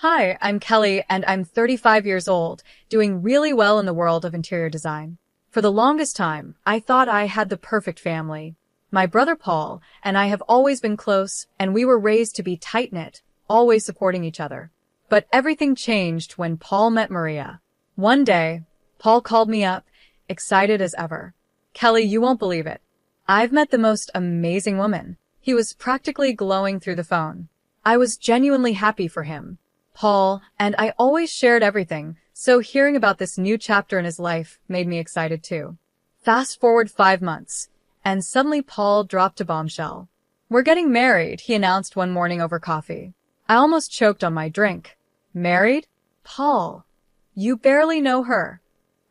Hi, I'm Kelly, and I'm 35 years old, doing really well in the world of interior design. For the longest time, I thought I had the perfect family. My brother Paul and I have always been close, and we were raised to be tight-knit, always supporting each other. But everything changed when Paul met Maria. One day, Paul called me up, excited as ever. Kelly, you won't believe it. I've met the most amazing woman. He was practically glowing through the phone. I was genuinely happy for him. Paul and I always shared everything, so hearing about this new chapter in his life made me excited too. Fast forward 5 months, and suddenly Paul dropped a bombshell. We're getting married, he announced one morning over coffee. I almost choked on my drink. Married? Paul, you barely know her.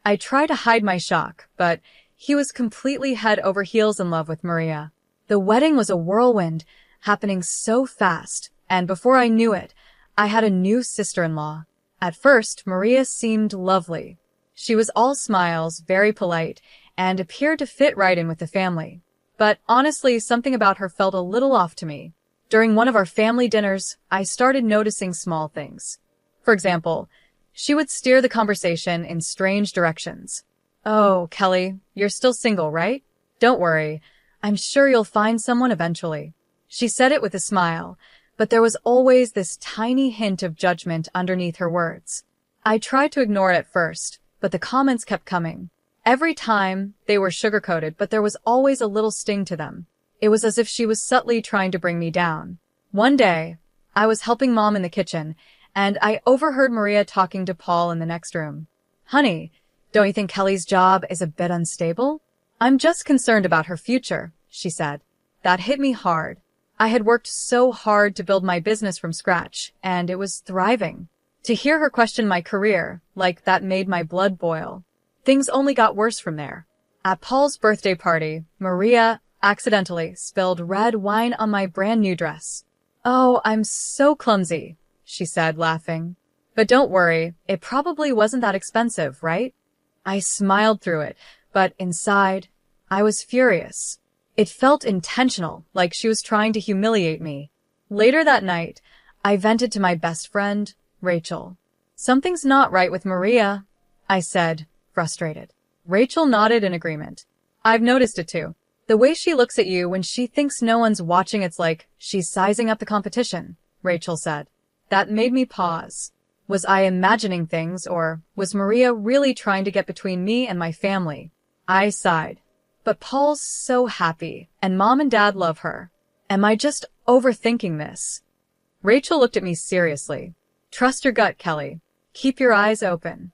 I tried to hide my shock, but he was completely head over heels in love with Maria. The wedding was a whirlwind, happening so fast, and before I knew it, I had a new sister-in-law. At first, Maria seemed lovely. She was all smiles, very polite, and appeared to fit right in with the family. But honestly, something about her felt a little off to me. During one of our family dinners, I started noticing small things. For example, she would steer the conversation in strange directions. "Oh, Kelly, you're still single, right? Don't worry. I'm sure you'll find someone eventually." She said it with a smile, but there was always this tiny hint of judgment underneath her words. I tried to ignore it at first, but the comments kept coming. Every time, they were sugar-coated, but there was always a little sting to them. It was as if she was subtly trying to bring me down. One day, I was helping Mom in the kitchen, and I overheard Maria talking to Paul in the next room. "Honey, don't you think Kelly's job is a bit unstable?" "I'm just concerned about her future," she said. That hit me hard. I had worked so hard to build my business from scratch, and it was thriving. To hear her question my career, like that made my blood boil. Things only got worse from there. At Paul's birthday party, Maria accidentally spilled red wine on my brand new dress. "Oh, I'm so clumsy," she said, laughing. "But don't worry, it probably wasn't that expensive, right?" I smiled through it, but inside, I was furious. It felt intentional, like she was trying to humiliate me. Later that night, I vented to my best friend, Rachel. "Something's not right with Maria," I said, frustrated. Rachel nodded in agreement. "I've noticed it too. The way she looks at you when she thinks no one's watching, it's like she's sizing up the competition," Rachel said. That made me pause. Was I imagining things, or was Maria really trying to get between me and my family? I sighed. But Paul's so happy, and Mom and Dad love her. Am I just overthinking this? Rachel looked at me seriously. "Trust your gut, Kelly. Keep your eyes open."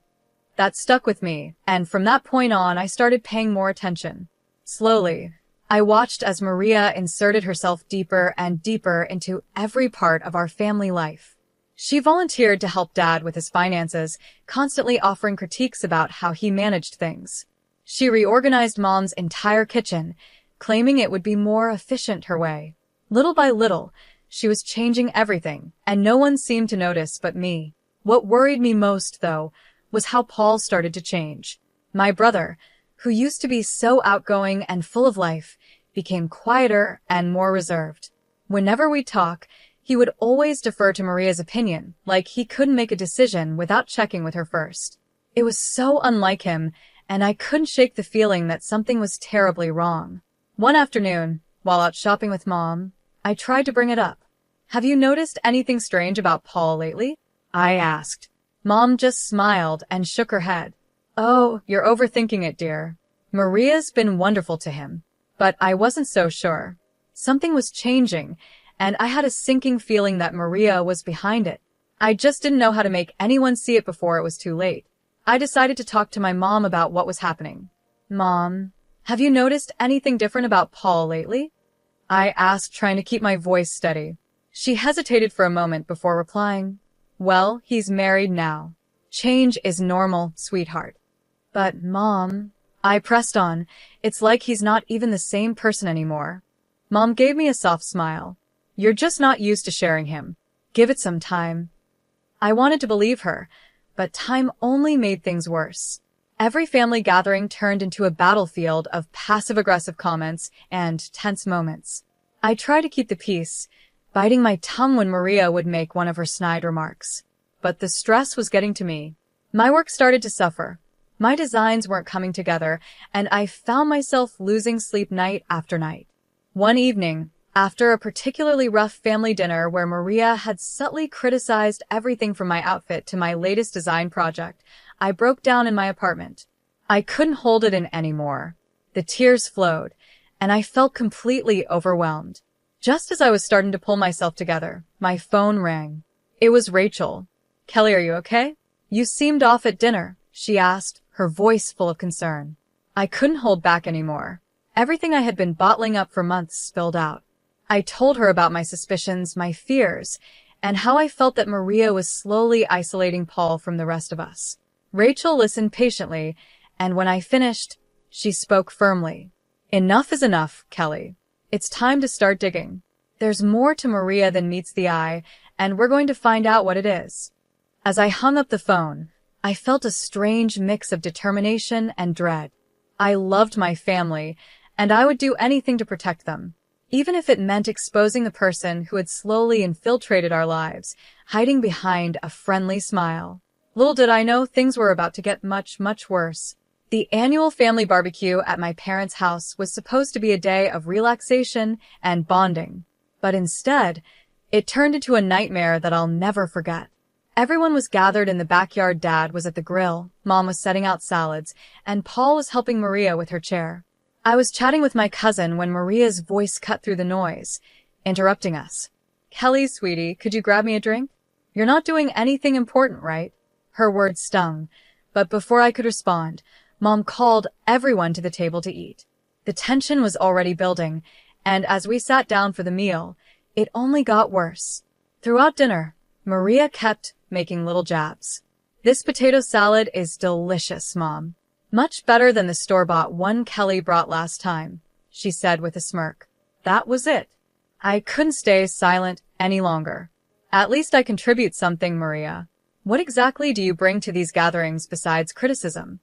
That stuck with me, and from that point on, I started paying more attention. Slowly, I watched as Maria inserted herself deeper and deeper into every part of our family life. She volunteered to help Dad with his finances, constantly offering critiques about how he managed things. She reorganized Mom's entire kitchen, claiming it would be more efficient her way. Little by little, she was changing everything, and no one seemed to notice but me. What worried me most, though, was how Paul started to change. My brother, who used to be so outgoing and full of life, became quieter and more reserved. Whenever we'd talk, he would always defer to Maria's opinion, like he couldn't make a decision without checking with her first. It was so unlike him, and I couldn't shake the feeling that something was terribly wrong. One afternoon, while out shopping with Mom, I tried to bring it up. "Have you noticed anything strange about Paul lately?" I asked. Mom just smiled and shook her head. "Oh, you're overthinking it, dear. Maria's been wonderful to him." But I wasn't so sure. Something was changing, and I had a sinking feeling that Maria was behind it. I just didn't know how to make anyone see it before it was too late. I decided to talk to my mom about what was happening. "Mom, have you noticed anything different about Paul lately?" I asked, trying to keep my voice steady. She hesitated for a moment before replying, "Well, he's married now. Change is normal, sweetheart." "But, Mom," I pressed on, "it's like he's not even the same person anymore." Mom gave me a soft smile. "You're just not used to sharing him. Give it some time." I wanted to believe her, but time only made things worse. Every family gathering turned into a battlefield of passive-aggressive comments and tense moments. I tried to keep the peace, biting my tongue when Maria would make one of her snide remarks. but the stress was getting to me. My work started to suffer. My designs weren't coming together, and I found myself losing sleep night after night. One evening, after a particularly rough family dinner where Maria had subtly criticized everything from my outfit to my latest design project, I broke down in my apartment. I couldn't hold it in anymore. The tears flowed, and I felt completely overwhelmed. Just as I was starting to pull myself together, my phone rang. It was Rachel. "Kelly, are you okay? You seemed off at dinner," she asked, her voice full of concern. I couldn't hold back anymore. Everything I had been bottling up for months spilled out. I told her about my suspicions, my fears, and how I felt that Maria was slowly isolating Paul from the rest of us. Rachel listened patiently, and when I finished, she spoke firmly. "Enough is enough, Kelly. It's time to start digging. There's more to Maria than meets the eye, and we're going to find out what it is." As I hung up the phone, I felt a strange mix of determination and dread. I loved my family, and I would do anything to protect them, even if it meant exposing the person who had slowly infiltrated our lives, hiding behind a friendly smile. Little did I know things were about to get much, much worse. The annual family barbecue at my parents' house was supposed to be a day of relaxation and bonding, but instead, it turned into a nightmare that I'll never forget. Everyone was gathered in the backyard. Dad was at the grill, Mom was setting out salads, and Paul was helping Maria with her chair. I was chatting with my cousin when Maria's voice cut through the noise, interrupting us. "Kelly, sweetie, could you grab me a drink? You're not doing anything important, right?" Her words stung, but before I could respond, Mom called everyone to the table to eat. The tension was already building, and as we sat down for the meal, it only got worse. Throughout dinner, Maria kept making little jabs. "This potato salad is delicious, Mom. Much better than the store-bought one Kelly brought last time," she said with a smirk. That was it. I couldn't stay silent any longer. "At least I contribute something, Maria. What exactly do you bring to these gatherings besides criticism?"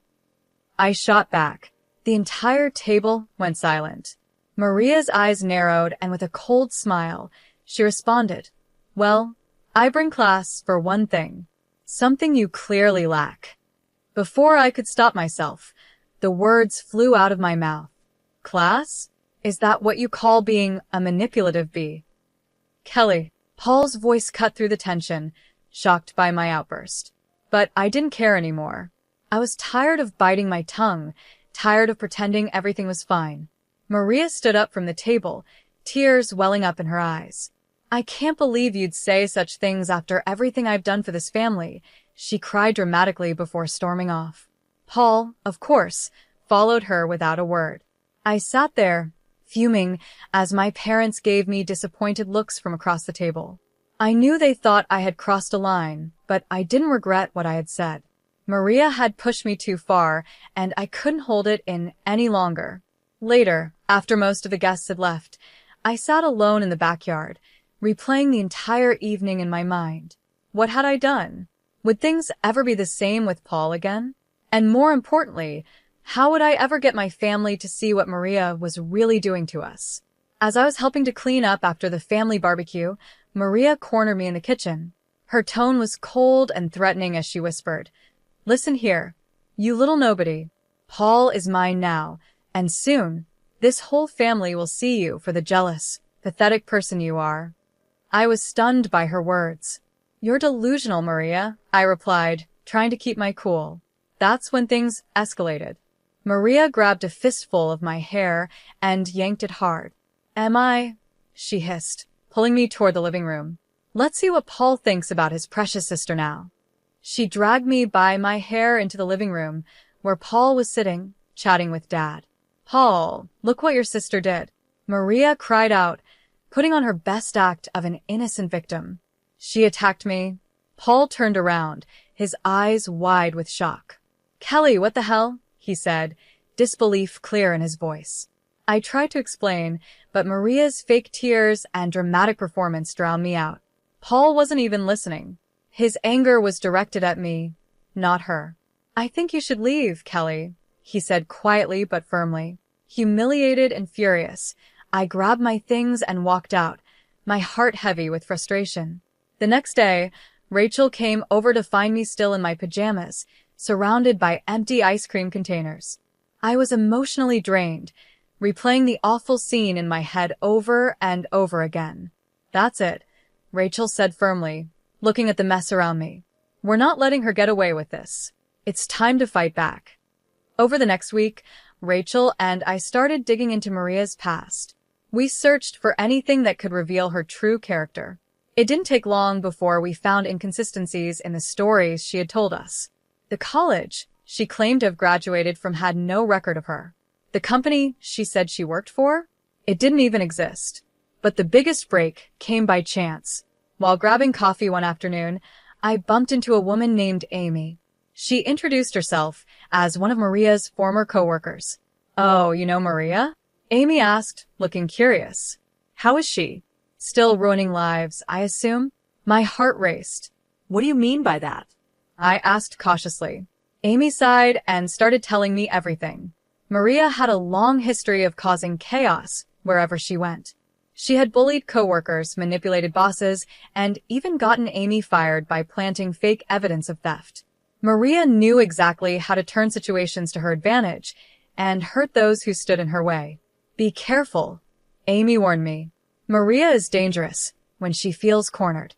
I shot back. The entire table went silent. Maria's eyes narrowed, and with a cold smile, she responded, "Well, I bring class for one thing. Something you clearly lack." Before I could stop myself, the words flew out of my mouth. "Class? Is that what you call being a manipulative bee?" "Kelly," Paul's voice cut through the tension, shocked by my outburst. But I didn't care anymore. I was tired of biting my tongue, tired of pretending everything was fine. Maria stood up from the table, tears welling up in her eyes. "I can't believe you'd say such things after everything I've done for this family," she cried dramatically before storming off. Paul, of course, followed her without a word. I sat there, fuming, as my parents gave me disappointed looks from across the table. I knew they thought I had crossed a line, but I didn't regret what I had said. Maria had pushed me too far, and I couldn't hold it in any longer. Later, after most of the guests had left, I sat alone in the backyard, replaying the entire evening in my mind. What had I done? Would things ever be the same with Paul again? And more importantly, how would I ever get my family to see what Maria was really doing to us? As I was helping to clean up after the family barbecue, Maria cornered me in the kitchen. Her tone was cold and threatening as she whispered, "Listen here, you little nobody. Paul is mine now, and soon, this whole family will see you for the jealous, pathetic person you are." I was stunned by her words. "You're delusional, Maria," I replied, trying to keep my cool. That's when things escalated. Maria grabbed a fistful of my hair and yanked it hard. "Am I?" she hissed, pulling me toward the living room. "Let's see what Paul thinks about his precious sister now." She dragged me by my hair into the living room, where Paul was sitting, chatting with Dad. "Paul, look what your sister did," Maria cried out, putting on her best act of an innocent victim. "She attacked me." Paul turned around, his eyes wide with shock. "Kelly, what the hell?" he said, disbelief clear in his voice. I tried to explain, but Maria's fake tears and dramatic performance drowned me out. Paul wasn't even listening. His anger was directed at me, not her. "I think you should leave, Kelly," he said quietly but firmly. Humiliated and furious, I grabbed my things and walked out, my heart heavy with frustration. The next day, Rachel came over to find me still in my pajamas, surrounded by empty ice cream containers. I was emotionally drained, replaying the awful scene in my head over and over again. "That's it," Rachel said firmly, looking at the mess around me. "We're not letting her get away with this. It's time to fight back." Over the next week, Rachel and I started digging into Maria's past. We searched for anything that could reveal her true character. It didn't take long before we found inconsistencies in the stories she had told us. The college she claimed to have graduated from had no record of her. The company she said she worked for? It didn't even exist. But the biggest break came by chance. While grabbing coffee one afternoon, I bumped into a woman named Amy. She introduced herself as one of Maria's former coworkers. "Oh, you know Maria?" Amy asked, looking curious. "How is she?" "Still ruining lives, I assume?" My heart raced. "What do you mean by that?" I asked cautiously. Amy sighed and started telling me everything. Maria had a long history of causing chaos wherever she went. She had bullied coworkers, manipulated bosses, and even gotten Amy fired by planting fake evidence of theft. Maria knew exactly how to turn situations to her advantage and hurt those who stood in her way. "Be careful," Amy warned me. "Maria is dangerous when she feels cornered."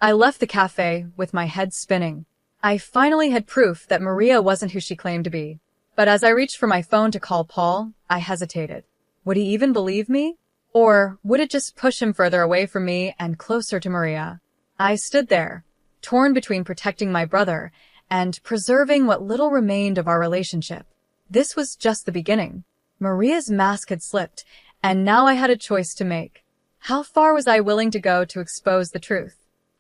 I left the cafe with my head spinning. I finally had proof that Maria wasn't who she claimed to be. But as I reached for my phone to call Paul, I hesitated. Would he even believe me? Or would it just push him further away from me and closer to Maria? I stood there, torn between protecting my brother and preserving what little remained of our relationship. This was just the beginning. Maria's mask had slipped, and now I had a choice to make. How far was I willing to go to expose the truth?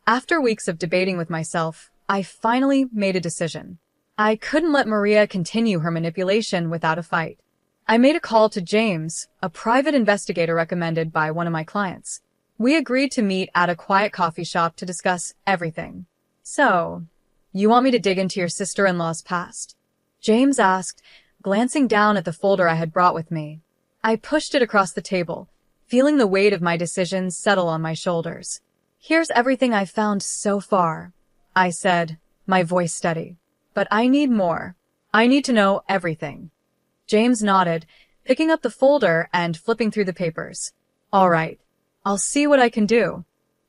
After weeks of debating with myself, I finally made a decision. I couldn't let Maria continue her manipulation without a fight. I made a call to James, a private investigator recommended by one of my clients. We agreed to meet at a quiet coffee shop to discuss everything. "So, you want me to dig into your sister-in-law's past?" James asked, glancing down at the folder I had brought with me. I pushed it across the table, feeling the weight of my decisions settle on my shoulders. "Here's everything I've found so far," I said, my voice steady. "But I need more. I need to know everything." James nodded, picking up the folder and flipping through the papers. "All right. I'll see what I can do."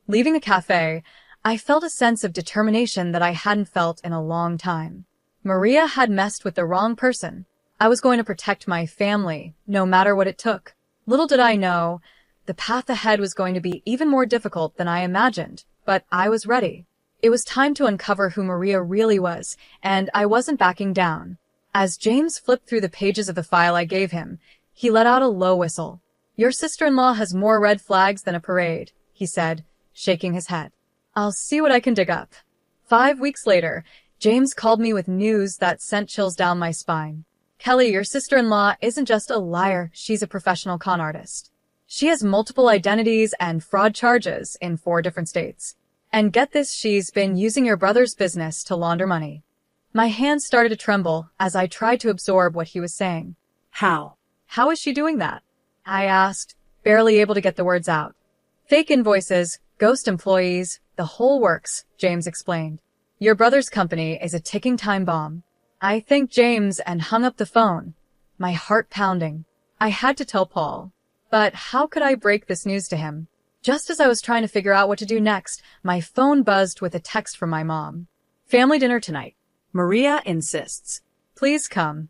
Leaving the cafe, I felt a sense of determination that I hadn't felt in a long time. Maria had messed with the wrong person. I was going to protect my family, no matter what it took. Little did I know, the path ahead was going to be even more difficult than I imagined, but I was ready. It was time to uncover who Maria really was, and I wasn't backing down. As James flipped through the pages of the file I gave him, he let out a low whistle. "Your sister-in-law has more red flags than a parade," he said, shaking his head. "I'll see what I can dig up." 5 weeks later, James called me with news that sent chills down my spine. "Kelly, your sister-in-law isn't just a liar, she's a professional con artist. She has multiple identities and fraud charges in 4 different states. And get this, she's been using your brother's business to launder money." My hands started to tremble as I tried to absorb what he was saying. "How?" "How is she doing that?" I asked, barely able to get the words out. "Fake invoices, ghost employees, the whole works," James explained. "Your brother's company is a ticking time bomb." I thanked James and hung up the phone, my heart pounding. I had to tell Paul. But how could I break this news to him? Just as I was trying to figure out what to do next, my phone buzzed with a text from my mom. "Family dinner tonight. Maria insists." Please come."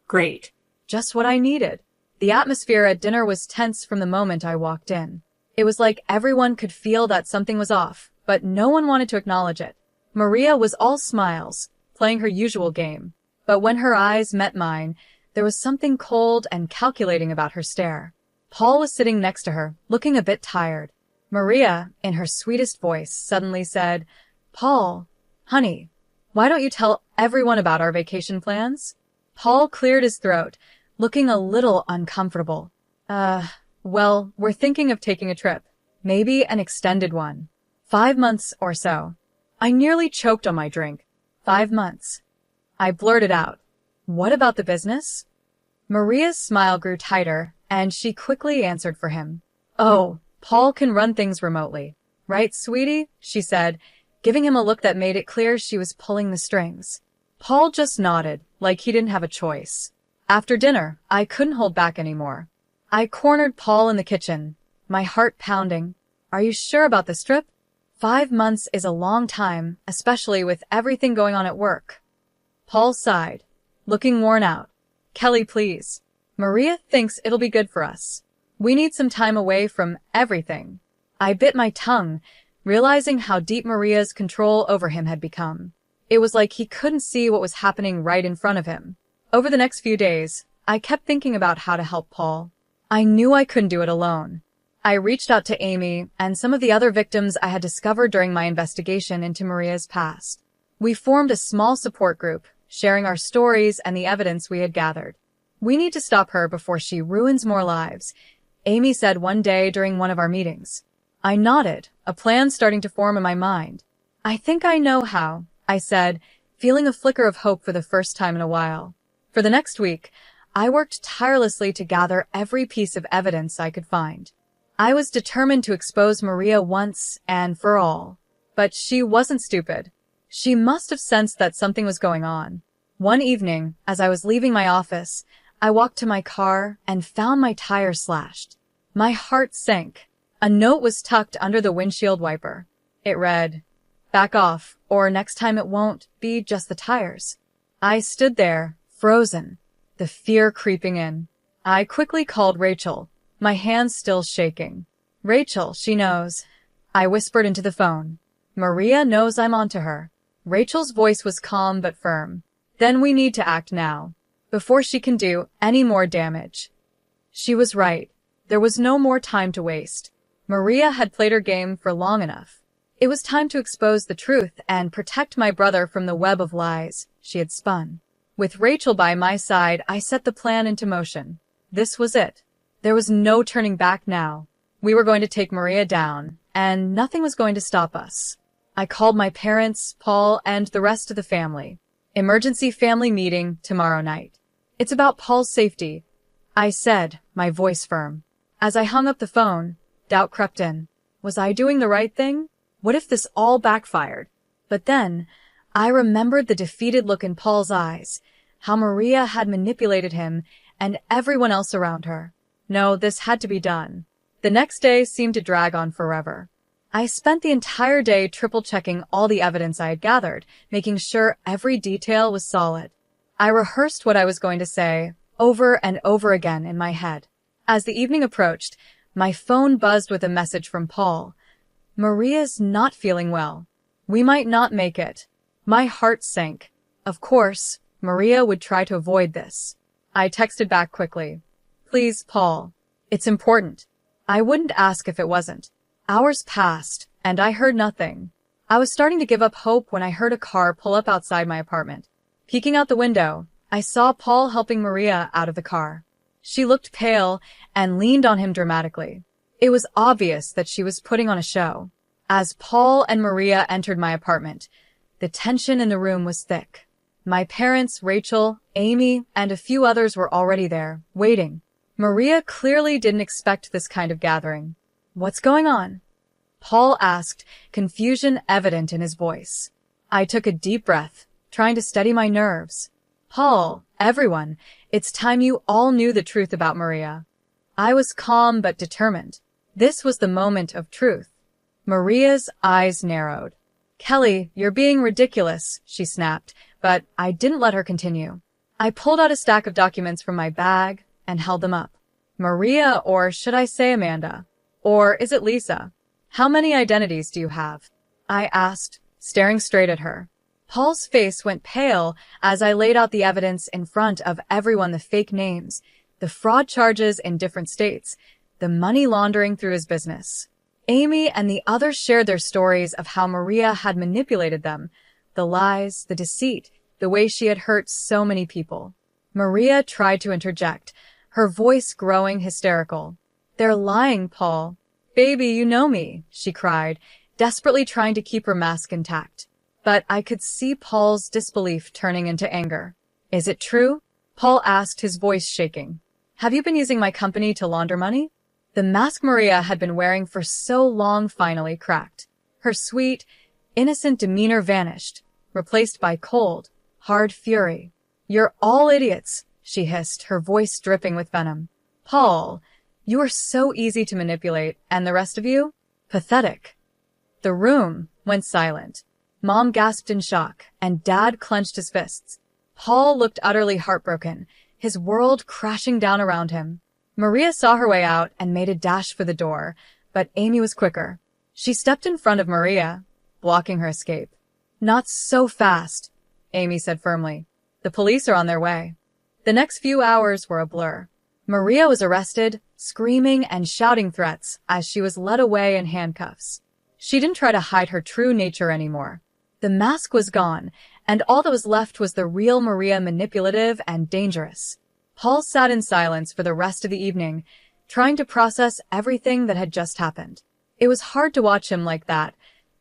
Great. Just what I needed. The atmosphere at dinner was tense from the moment I walked in. It was like everyone could feel that something was off, but no one wanted to acknowledge it. Maria was all smiles, playing her usual game. But when her eyes met mine, there was something cold and calculating about her stare. Paul was sitting next to her, looking a bit tired. Maria, in her sweetest voice, suddenly said, "Paul, honey, why don't you tell everyone about our vacation plans?" Paul cleared his throat, looking a little uncomfortable. Well, we're thinking of taking a trip. Maybe an extended one. 5 months or so." I nearly choked on my drink. 5 months. I blurted out. "What about the business?" Maria's smile grew tighter, and she quickly answered for him. "Oh, Paul can run things remotely. Right, sweetie?" she said, giving him a look that made it clear she was pulling the strings. Paul just nodded, like he didn't have a choice. After dinner, I couldn't hold back anymore. I cornered Paul in the kitchen, my heart pounding. Are you sure about this trip? 5 months is a long time, especially with everything going on at work. Paul sighed, looking worn out. Kelly, please. Maria thinks it'll be good for us. We need some time away from everything. I bit my tongue, realizing how deep Maria's control over him had become. It was like he couldn't see what was happening right in front of him. Over the next few days, I kept thinking about how to help Paul. I knew I couldn't do it alone. I reached out to Amy and some of the other victims I had discovered during my investigation into Maria's past. We formed a small support group, sharing our stories and the evidence we had gathered. We need to stop her before she ruins more lives, Amy said one day during one of our meetings. I nodded, a plan starting to form in my mind. I think I know how, I said, feeling a flicker of hope for the first time in a while. For the next week, I worked tirelessly to gather every piece of evidence I could find. I was determined to expose Maria once and for all. But she wasn't stupid. She must have sensed that something was going on. One evening, as I was leaving my office, I walked to my car and found my tire slashed. My heart sank. A note was tucked under the windshield wiper. It read, "Back off, or next time it won't be just the tires." I stood there, frozen, the fear creeping in. I quickly called Rachel, my hands still shaking. Rachel, she knows. I whispered into the phone. Maria knows I'm onto her. Rachel's voice was calm but firm. Then we need to act now, before she can do any more damage. She was right. There was no more time to waste. Maria had played her game for long enough. It was time to expose the truth and protect my brother from the web of lies she had spun. With Rachel by my side, I set the plan into motion. This was it. There was no turning back now. We were going to take Maria down, and nothing was going to stop us. I called my parents, Paul, and the rest of the family. Emergency family meeting tomorrow night. It's about Paul's safety, I said, my voice firm. As I hung up the phone, doubt crept in. Was I doing the right thing? What if this all backfired? But then, I remembered the defeated look in Paul's eyes, how Maria had manipulated him and everyone else around her. No, this had to be done. The next day seemed to drag on forever. I spent the entire day triple-checking all the evidence I had gathered, making sure every detail was solid. I rehearsed what I was going to say over and over again in my head. As the evening approached, my phone buzzed with a message from Paul. Maria's not feeling well. We might not make it. My heart sank. Of course, Maria would try to avoid this. I texted back quickly. Please, Paul. It's important. I wouldn't ask if it wasn't. Hours passed, and I heard nothing. I was starting to give up hope when I heard a car pull up outside my apartment. Peeking out the window, I saw Paul helping Maria out of the car. She looked pale and leaned on him dramatically. It was obvious that she was putting on a show. As Paul and Maria entered my apartment, the tension in the room was thick. My parents, Rachel, Amy, and a few others were already there, waiting. Maria clearly didn't expect this kind of gathering. What's going on? Paul asked, confusion evident in his voice. I took a deep breath, trying to steady my nerves. Paul, everyone, it's time you all knew the truth about Maria. I was calm but determined. This was the moment of truth. Maria's eyes narrowed. Kelly, you're being ridiculous, she snapped, but I didn't let her continue. I pulled out a stack of documents from my bag and held them up. Maria, or should I say Amanda? Or is it Lisa? How many identities do you have? I asked, staring straight at her. Paul's face went pale as I laid out the evidence in front of everyone, the fake names, the fraud charges in different states, the money laundering through his business. Amy and the others shared their stories of how Maria had manipulated them, the lies, the deceit, the way she had hurt so many people. Maria tried to interject, her voice growing hysterical. They're lying, Paul. Baby, you know me, she cried, desperately trying to keep her mask intact. But I could see Paul's disbelief turning into anger. Is it true? Paul asked, his voice shaking. Have you been using my company to launder money? The mask Maria had been wearing for so long finally cracked. Her sweet, Innocent demeanor vanished, replaced by cold, hard fury. "You're all idiots," she hissed, her voice dripping with venom. "Paul, you are so easy to manipulate, and the rest of you? Pathetic." The room went silent. Mom gasped in shock, and Dad clenched his fists. Paul looked utterly heartbroken, his world crashing down around him. Maria saw her way out and made a dash for the door, but Amy was quicker. She stepped in front of Maria, blocking her escape. "Not so fast," Amy said firmly. "The police are on their way." The next few hours were a blur. Maria was arrested, screaming and shouting threats as she was led away in handcuffs. She didn't try to hide her true nature anymore. The mask was gone, and all that was left was the real Maria, manipulative and dangerous. Paul sat in silence for the rest of the evening, trying to process everything that had just happened. It was hard to watch him like that,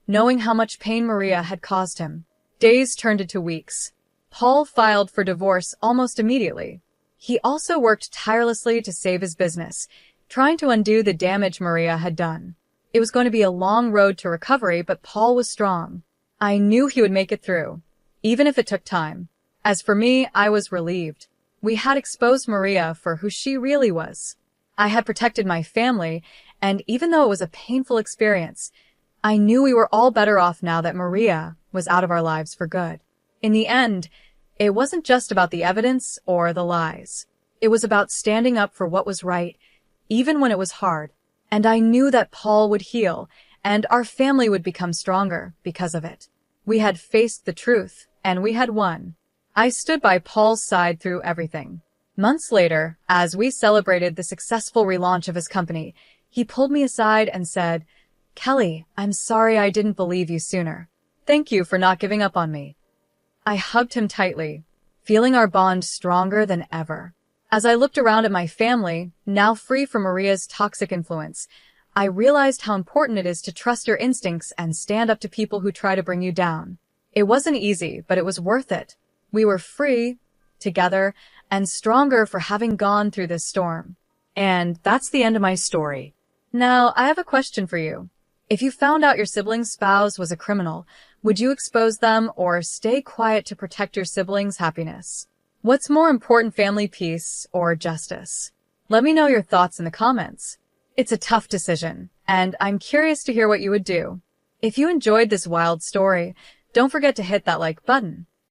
knowing how much pain Maria had caused him. Days turned into weeks. Paul filed for divorce almost immediately. He also worked tirelessly to save his business, trying to undo the damage Maria had done. It was going to be a long road to recovery, but Paul was strong. I knew he would make it through, even if it took time. As for me, I was relieved. We had exposed Maria for who she really was. I had protected my family, and even though it was a painful experience, I knew we were all better off now that Maria was out of our lives for good. In the end, it wasn't just about the evidence or the lies. It was about standing up for what was right, even when it was hard. And I knew that Paul would heal, and our family would become stronger because of it. We had faced the truth, and we had won. I stood by Paul's side through everything. Months later, as we celebrated the successful relaunch of his company, he pulled me aside and said, "Kelly, I'm sorry I didn't believe you sooner. Thank you for not giving up on me." I hugged him tightly, feeling our bond stronger than ever. As I looked around at my family, now free from Maria's toxic influence, I realized how important it is to trust your instincts and stand up to people who try to bring you down. It wasn't easy, but it was worth it. We were free, together, and stronger for having gone through this storm. And that's the end of my story. Now, I have a question for you. If you found out your sibling's spouse was a criminal, would you expose them or stay quiet to protect your sibling's happiness? What's more important, family peace or justice? Let me know your thoughts in the comments. It's a tough decision, and I'm curious to hear what you would do. If you enjoyed this wild story, don't forget to hit that like button.